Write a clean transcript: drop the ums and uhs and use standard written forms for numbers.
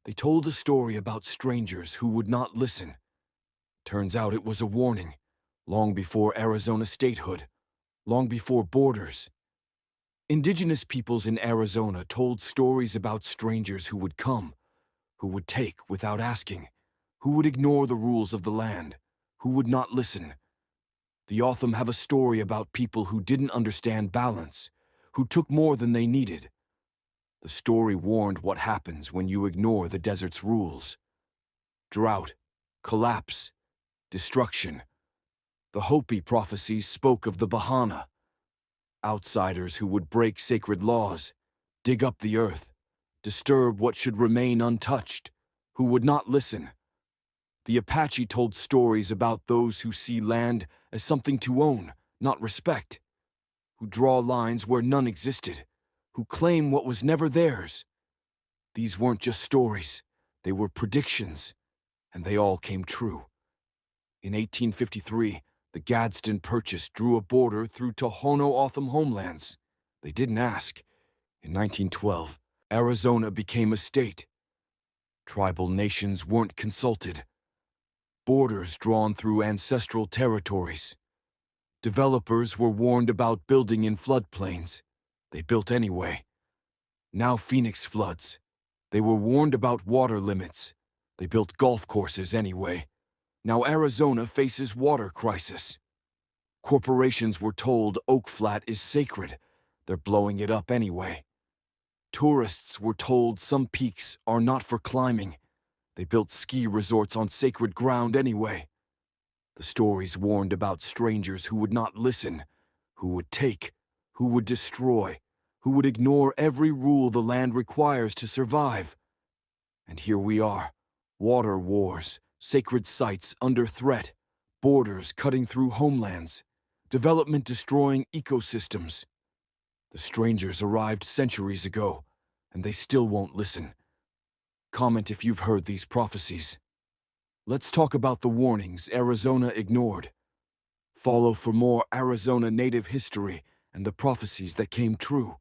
They told a story about strangers who would not listen. Turns out it was a warning, long before Arizona statehood, long before borders. Indigenous peoples in Arizona told stories about strangers who would come, who would take without asking, who would ignore the rules of the land, who would not listen. The Otham have a story about people who didn't understand balance, who took more than they needed. The story warned what happens when you ignore the desert's rules. Drought, collapse, destruction. The Hopi prophecies spoke of the Bahana, outsiders who would break sacred laws, dig up the earth, disturb what should remain untouched, who would not listen. The Apache told stories about those who see land as something to own, not respect, who draw lines where none existed, who claim what was never theirs. These weren't just stories, they were predictions, and they all came true. In 1853, the Gadsden Purchase drew a border through Tohono O'odham homelands. They didn't ask. In 1912, Arizona became a state. Tribal nations weren't consulted. Borders drawn through ancestral territories. Developers were warned about building in floodplains. They built anyway. Now Phoenix floods. They were warned about water limits. They built golf courses anyway. Now Arizona faces water crisis. Corporations were told Oak Flat is sacred. They're blowing it up anyway. Tourists were told some peaks are not for climbing. They built ski resorts on sacred ground anyway. The stories warned about strangers who would not listen, who would take, who would destroy, who would ignore every rule the land requires to survive. And here we are, water wars, sacred sites under threat, borders cutting through homelands, development destroying ecosystems. The strangers arrived centuries ago, and they still won't listen. Comment if you've heard these prophecies. Let's talk about the warnings Arizona ignored. Follow for more Arizona native history and the prophecies that came true.